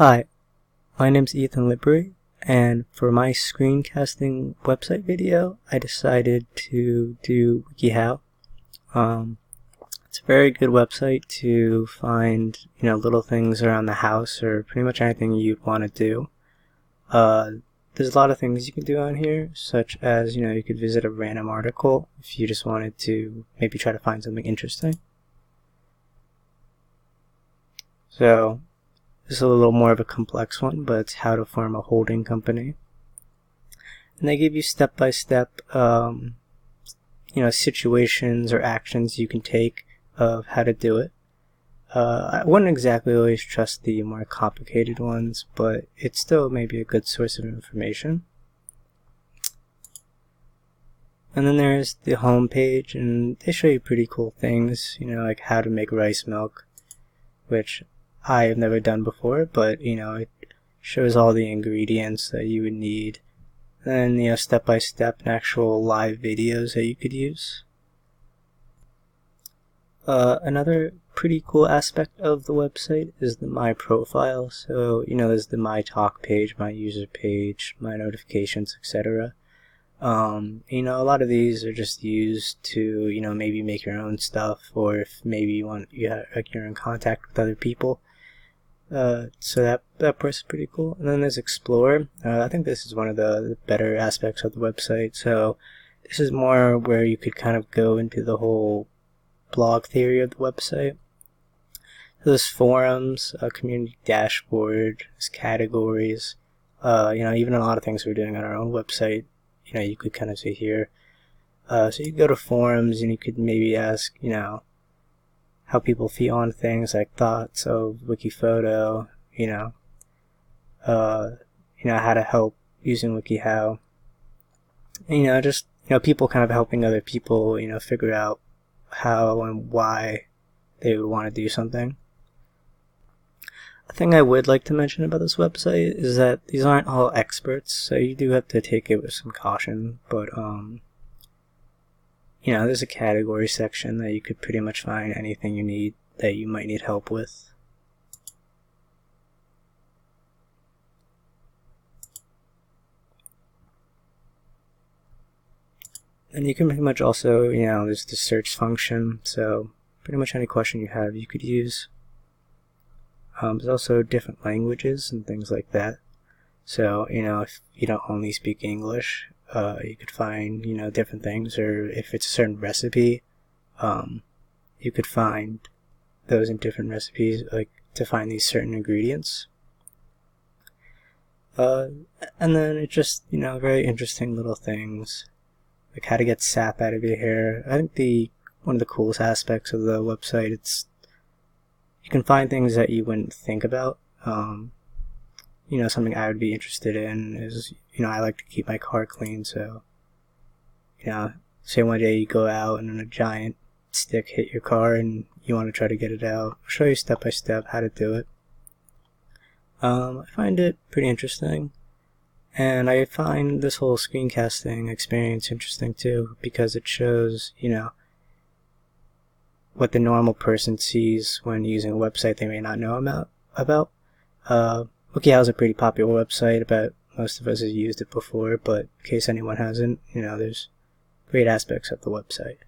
Hi, my name's Ethan Libri, and for my screencasting website video, I decided to do WikiHow. It's a very good website to find, little things around the house or pretty much anything you'd want to do. There's a lot of things you can do on here, such as, you could visit a random article if you just wanted to maybe try to find something interesting. So, this is a little more of a complex one, but it's how to form a holding company. And they give you step-by-step, situations or actions you can take of how to do it. I wouldn't exactly always trust the more complicated ones, but it's still maybe a good source of information. And then there's the home page, and they show you pretty cool things, like how to make rice milk, which I have never done before, but it shows all the ingredients that you would need, and then step by step and actual live videos that you could use. Another pretty cool aspect of the website is the My Profile. So there's the My Talk page, My User page, My Notifications, etc. A lot of these are just used to maybe make your own stuff, or if maybe you're in contact with other people. So that part's pretty cool. And then there's Explore. I think this is one of the better aspects of the website. So this is more where you could kind of go into the whole blog theory of the website. So there's forums, a community dashboard, there's categories. Even a lot of things we're doing on our own website, you could kind of see here. So you go to forums and you could maybe ask, how people feel on things, like thoughts of Wikiphoto, how to help using WikiHow. People kind of helping other people, figure out how and why they would want to do something. A thing I would like to mention about this website is that these aren't all experts, so you do have to take it with some caution, but there's a category section that you could pretty much find anything you need that you might need help with. And you can pretty much also, there's the search function, so pretty much any question you have you could use. There's also different languages and things like that. So, if you don't only speak English, you could find, different things, or if it's a certain recipe, you could find those in different recipes, like to find these certain ingredients. And then it's just, very interesting little things, like how to get sap out of your hair. I think one of the coolest aspects of the website, you can find things that you wouldn't think about. Something I would be interested in is, I like to keep my car clean, so, say one day you go out and then a giant stick hit your car and you want to try to get it out. I'll show you step by step how to do it. I find it pretty interesting, and I find this whole screencasting experience interesting too, because it shows, what the normal person sees when using a website they may not know about. WikiHow is a pretty popular website, but most of us have used it before, but in case anyone hasn't, there's great aspects of the website.